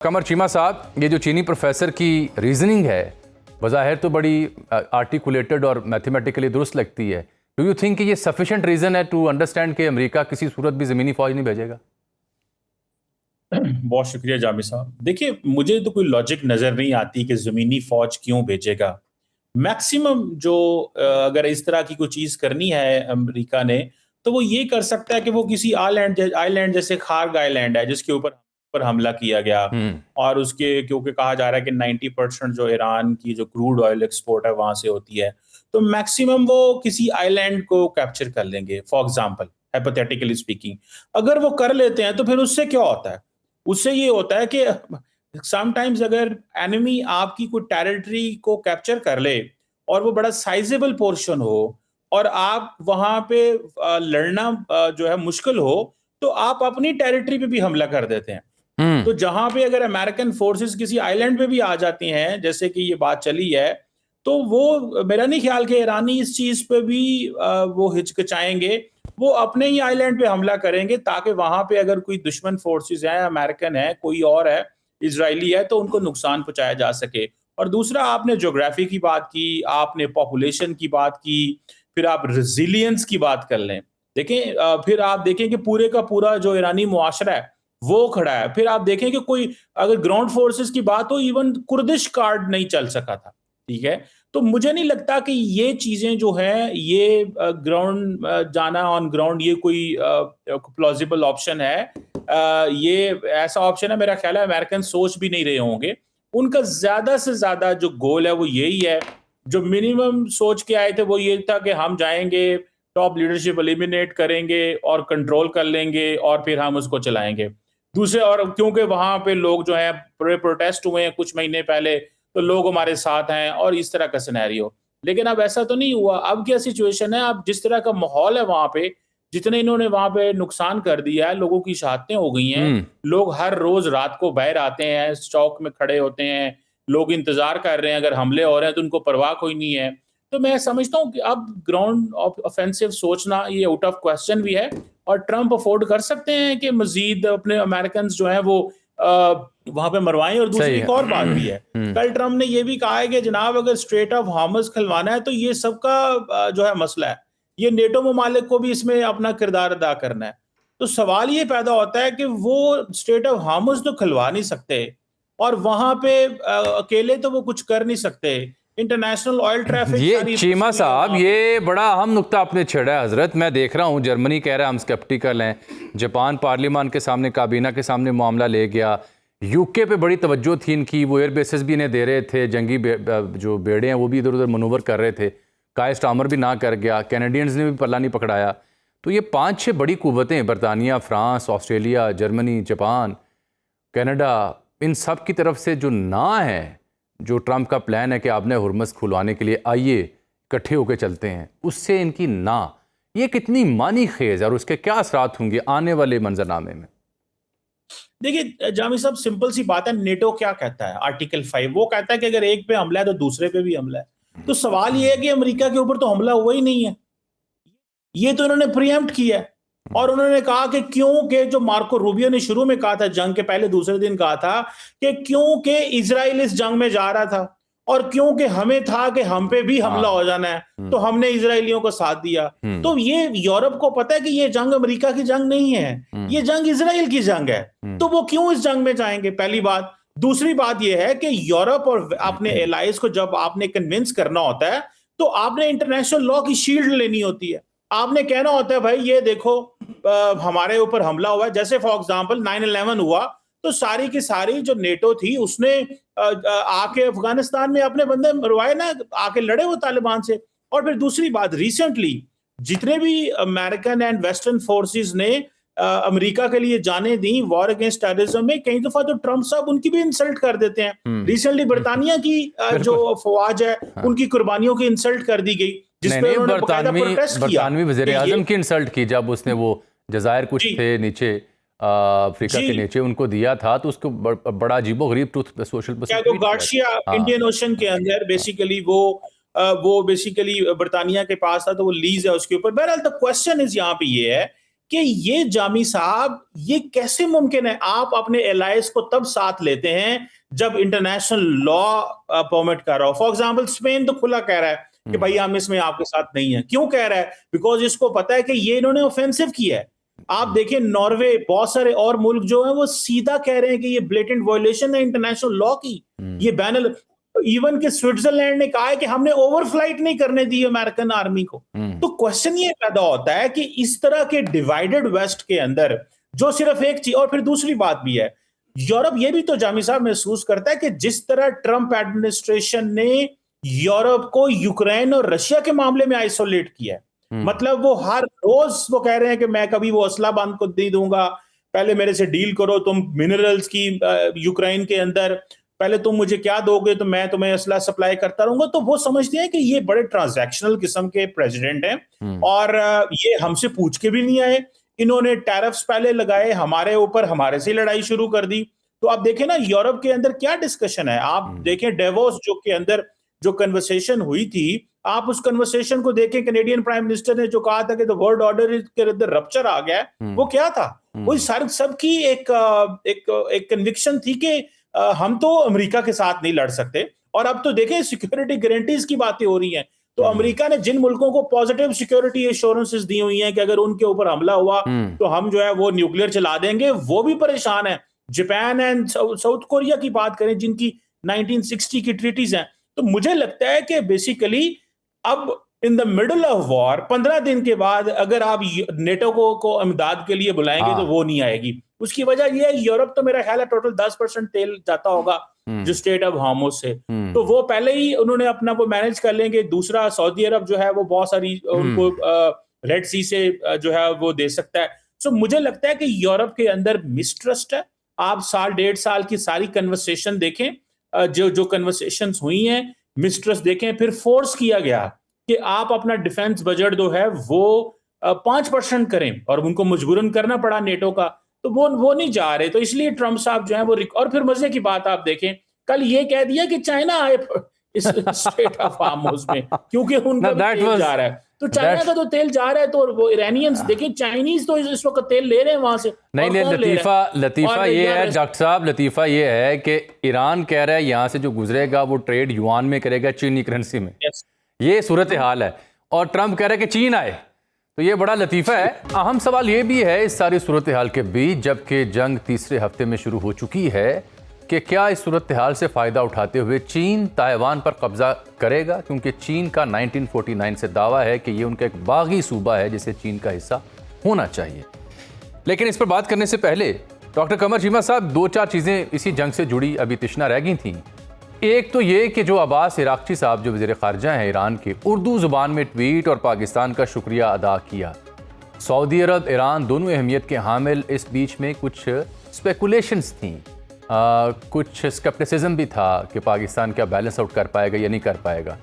कमर चीमा साहब, ये जो चीनी प्रोफेसर की रीजनिंग है बज़ाहिर तो बड़ी आर्टिकुलेटेड और मैथमेटिकली दुरुस्त लगती है। डू यू थिंक कि ये सफिशिएंट रीज़न है टू अंडरस्टैंड कि अमेरिका किसी सूरत भी ज़मीनी फ़ौज नहीं भेजेगा? बहुत शुक्रिया जामी साहब। देखिए, मुझे तो कोई लॉजिक नजर नहीं आती कि जमीनी फौज क्यों भेजेगा। मैक्सिमम जो अगर इस तरह की कोई चीज करनी है अमेरिका ने, तो वो ये कर सकता है कि वो किसी आइलैंड आइलैंड जैसे खार्ग आइलैंड है जिसके ऊपर पर हमला किया गया, और उसके क्योंकि कहा जा रहा है कि 90% जो ईरान की जो क्रूड ऑयल एक्सपोर्ट है वहां से होती है, तो मैक्सिमम वो किसी आइलैंड को कैप्चर कर लेंगे। फॉर एग्जाम्पल, हाइपोथेटिकली स्पीकिंग, अगर वो कर लेते हैं तो फिर उससे क्या होता है? उससे ये होता है कि समटाइम्स अगर एनिमी आपकी कोई टेरिटरी को कैप्चर कर ले और वो बड़ा साइजेबल पोर्शन हो और आप वहां पे लड़ना जो है मुश्किल हो, तो आप अपनी टेरिटरी पे भी हमला कर देते हैं। तो जहां पे अगर अमेरिकन फोर्सेस किसी आइलैंड पे भी आ जाती हैं, जैसे कि ये बात चली है, तो वो मेरा नहीं ख्याल कि ईरानी इस चीज पे भी वो हिचकिचाएंगे। वो अपने ही आइलैंड पे हमला करेंगे ताकि वहां पे अगर कोई दुश्मन फोर्सेस हैं, अमेरिकन है, कोई और है, इजरायली है, तो उनको नुकसान पहुंचाया जा सके। और दूसरा, आपने ज्योग्राफी की बात की, आपने पॉपुलेशन की बात की, फिर आप रेजिलियंस की बात कर लें। देखें, फिर आप देखें कि पूरे का पूरा जो ईरानी मुआशरा है वो खड़ा है। फिर आप देखें कि कोई अगर ग्राउंड फोर्सेस की बात हो, इवन कुर्दिश कार्ड नहीं चल सका था। ठीक है, तो मुझे नहीं लगता कि ये चीजें जो है ये ग्राउंड जाना ऑन ग्राउंड ये कोई प्लॉजिबल ऑप्शन है। ये ऐसा ऑप्शन है, मेरा ख्याल है अमेरिकन सोच भी नहीं रहे होंगे। उनका ज्यादा से ज्यादा जो गोल है वो यही है। जो मिनिमम सोच के आए थे वो ये था कि हम जाएंगे, टॉप लीडरशिप एलिमिनेट करेंगे और कंट्रोल कर लेंगे और फिर हम उसको चलाएंगे। दूसरे, और क्योंकि वहां पे लोग जो है प्रोटेस्ट हुए हैं कुछ महीने पहले, तो लोग हमारे साथ हैं और इस तरह का सिनेरियो। लेकिन अब ऐसा तो नहीं हुआ। अब क्या सिचुएशन है, अब जिस तरह का माहौल है वहां पे, जितने इन्होंने वहां पे नुकसान कर दिया है, लोगों की शहादतें हो गई हैं। लोग हर रोज रात को बाहर आते हैं, चौक में खड़े होते हैं, लोग इंतजार कर रहे हैं, अगर हमले हो रहे हैं तो उनको परवाह कोई नहीं है। तो मैं समझता हूँ कि अब ग्राउंड ऑफेंसिव सोचना ये आउट ऑफ क्वेश्चन भी है, और ट्रंप अफोर्ड कर सकते हैं कि मजीद अपने अमेरिकन जो हैं वो वहां पे मरवाएं। और दूसरी एक और बात भी है, कल ट्रंप ने ये भी कहा है कि जनाब अगर स्ट्रेट ऑफ हार्मज खुलवाना है तो ये सबका जो है मसला है, ये नेटो ममालिक को भी इसमें अपना किरदार अदा करना है। तो सवाल ये पैदा होता है कि वो स्ट्रेट ऑफ हार्मज तो खुलवा नहीं सकते, और वहां पे अकेले तो वो कुछ कर नहीं सकते। इंटरनेशनल ऑयल ट्रैफिक, ये चीमा साहब, ये बड़ा अहम नुक्ता आपने छेड़ा है हजरत। मैं देख रहा हूँ जर्मनी कह रहा है हम स्केप्टिकल हैं, जापान पार्लियामान के सामने, काबीना के सामने मामला ले गया, यूके पे बड़ी तवज्जो थी इनकी, वो एयर बेसिस भी इन्हें दे रहे थे, जंगी जो बेड़े हैं वो भी इधर उधर मनूवर कर रहे थे, काय स्टामर भी ना कर गया, कैनेडियंस ने भी पल्ला नहीं पकड़ाया। तो ये 5-6 बड़ी कुव्वतें, बरतानिया, France, Australia, Germany, Japan, Canada, इन सब की तरफ से जो ना है, जो ट्रंप का प्लान है कि आपने हुर्मस खुलवाने के लिए आइए इकट्ठे होकर चलते हैं, उससे इनकी ना, ये कितनी मानी खेज है और उसके क्या असरात होंगे आने वाले मंजरनामे में? देखिए जामी साहब, सिंपल सी बात है। नेटो क्या कहता है? आर्टिकल 5 वो कहता है कि अगर एक पे हमला है तो दूसरे पे भी हमला है। तो सवाल ये है कि अमेरिका के ऊपर तो हमला हुआ ही नहीं है, ये तो इन्होंने प्रीएम्प्ट किया है। और उन्होंने कहा कि क्योंकि जो मार्को रूबियो ने शुरू में कहा था, जंग के पहले दूसरे दिन कहा था कि क्योंकि इजराइल इस जंग में जा रहा था और क्योंकि हमें था कि हम पे भी हमला हो जाना है, तो हमने इजराइलियों को साथ दिया। तो ये यूरोप को पता है कि ये जंग अमेरिका की जंग नहीं है, ये जंग इजराइल की जंग है। तो वो क्यों इस जंग में जाएंगे? पहली बात। दूसरी बात यह है कि यूरोप और अपने एलाइज को जब आपने कन्विंस करना होता है, तो आपने इंटरनेशनल लॉ की शील्ड लेनी होती है। आपने कहना होता है भाई ये देखो हमारे ऊपर हमला हुआ है। जैसे फॉर एग्जांपल 9/11 हुआ, तो सारी की सारी जो नेटो थी उसने आके अफगानिस्तान में अपने बंदे मरवाए ना, आके लड़े वो तालिबान से। और फिर दूसरी बात, रिसेंटली जितने भी अमेरिकन एंड वेस्टर्न फोर्सेस ने अमेरिका के लिए जाने दी वॉर अगेंस्ट टेररिज्म में, कई दफा तो ट्रंप साहब उनकी भी इंसल्ट कर देते हैं। रिसेंटली बरतानिया की जो फौज है उनकी कुर्बानियों की इंसल्ट कर दी गई, जिसपे उन्होंने बकायदा प्रोटेस्ट किया। बरतानवी वज़ीर आज़म की इंसल्ट की जब उसने वो जज़ायर कुछ थे नीचे अफ्रीका के नीचे उनको दिया था, तो उसको बड़ा अजीबोगरीब ट्रूथ सोशल पर क्या, तो गार्शिया इंडियन ओशन के अंदर बेसिकली वो बेसिकली बरतानिया के पास था, तो वो लीज है उसके ऊपर। बहरहाल द क्वेश्चन इज यहाँ पे ये है कि ये जामी साहब, ये कैसे मुमकिन है? आप अपने एलाइज को तब साथ लेते हैं जब इंटरनेशनल लॉ परमिट कर रहा हो। फॉर एग्जाम्पल स्पेन तो खुला कह रहा है कि भाई हम इसमें आपके साथ नहीं है। क्यों कह रहा है? बिकॉज इसको पता है कि ये इन्होंने ऑफेंसिव किया है। आप देखिए नॉर्वे, बहुत सारे और मुल्क जो है वो सीधा कह रहे हैं कि ये ब्लेटेंट वायलेशन है इंटरनेशनल लॉ की। ये बैन, इवन के स्विट्जरलैंड ने कहा है कि हमने ओवरफ्लाइट नहीं करने दी अमेरिकन आर्मी को। तो क्वेश्चन ये पैदा होता है कि इस तरह के डिवाइडेड वेस्ट के अंदर जो सिर्फ एक चीज, और फिर दूसरी बात भी है, यूरोप ये भी तो जामी साहब महसूस करता है कि जिस तरह ट्रंप एडमिनिस्ट्रेशन ने यूरोप को यूक्रेन और रशिया के मामले में आइसोलेट किया है। मतलब वो हर रोज वो कह रहे हैं कि मैं कभी वो असला बंद को नहीं दूंगा, पहले मेरे से डील करो, तुम मिनरल्स की यूक्रेन के अंदर पहले तुम मुझे क्या दोगे तो मैं तुम्हें असला सप्लाई करता रहूंगा। तो वो समझते हैं कि ये बड़े ट्रांजैक्शनल किस्म के प्रेसिडेंट हैं और ये हमसे पूछ के भी नहीं आए। इन्होंने टैरिफ्स पहले लगाए हमारे ऊपर, हमारे से लड़ाई शुरू कर दी। तो आप देखें ना यूरोप के अंदर क्या डिस्कशन है। आप देखें डेवोस जो के अंदर जो कन्वर्सेशन हुई थी, आप उस कन्वर्सेशन को देखें, कनेडियन प्राइम मिनिस्टर ने जो कहा था कि द वर्ल्ड ऑर्डर के अंदर रप्चर आ गया, वो क्या था? वो सबकी एक कन्विक्शन थी कि हम तो अमेरिका के साथ नहीं लड़ सकते। और अब तो देखें सिक्योरिटी गारंटीज की बातें हो रही हैं। तो अमेरिका ने जिन मुल्कों को पॉजिटिव सिक्योरिटी एश्योरेंसेस दी हुई हैं कि अगर उनके ऊपर हमला हुआ तो हम जो है वो न्यूक्लियर चला देंगे, वो भी परेशान है। जापान एंड साउथ कोरिया की बात करें जिनकी 1960 की ट्रीटीज हैं। तो मुझे लगता है कि बेसिकली अब in the middle of war 15 दिन के बाद अगर आप नेटो को इमदाद के लिए बुलाएंगे तो वो नहीं आएगी। उसकी वजह यह है यूरोप तो मेरा ख्याल है टोटल 10% तेल जाता होगा जो स्टेट ऑफ हार्मुज से, तो वो पहले ही उन्होंने अपना वो मैनेज कर लेंगे। दूसरा सऊदी अरब जो है वो बहुत सारी उनको रेड सी से जो है वो दे सकता है। सो मुझे लगता है कि यूरोप के अंदर मिसट्रस्ट है। आप साल 1.5 साल की सारी कन्वर्सेशन देखें, जो कन्वर्सेशंस हुई हैं, मिसट्रस्ट देखें, फिर फोर्स किया गया कि आप अपना डिफेंस बजट जो है वो 5% करें और उनको मजबूरन करना पड़ा नेटो का, तो वो नहीं जा रहे। तो इसलिए ट्रंप साहब जो है वो और फिर मजे की बात आप देखें, कल ये कह दिया कि चाइना आए इस स्टेट ऑफ हार्मुज में क्योंकि उनका तेल जा रहा है। तो चाइना का तो तेल जा रहा है, तो वो इरानियंस देखिए, चाइनीज तो इस वक्त तेल ले रहे हैं वहां से। नहीं, लतीफा ये है डॉक्टर साहब, लतीफा ये है कि ईरान कह रहा है यहाँ से जो गुजरेगा वो ट्रेड युआन में करेगा, चीनी करेंसी में। ये सूरत हाल है। और ट्रंप कह रहा है कि चीन आए, तो ये बड़ा लतीफ़ा है। अहम सवाल ये भी है इस सारी सूरत हाल के बीच, जबकि जंग तीसरे हफ्ते में शुरू हो चुकी है, कि क्या इस सूरत हाल से फ़ायदा उठाते हुए चीन ताइवान पर कब्ज़ा करेगा? क्योंकि चीन का 1949 से दावा है कि ये उनका एक बागी सूबा है जिसे चीन का हिस्सा होना चाहिए। लेकिन इस पर बात करने से पहले डॉक्टर कमर चीमा साहब, 2-4 चीज़ें इसी जंग से जुड़ी अभी तिश्ना रह गई थीं। एक तो ये कि जो अब्बास इराक़ची साहब जो वज़ीर ख़ारजा हैं ईरान के, उर्दू ज़ुबान में ट्वीट और पाकिस्तान का शुक्रिया अदा किया। सऊदी अरब, ईरान दोनों अहमियत के हामिल। इस बीच में कुछ स्पेकुलेशंस थीं, कुछ स्केप्टिसिज्म भी था कि पाकिस्तान क्या बैलेंस आउट कर पाएगा या नहीं कर पाएगा।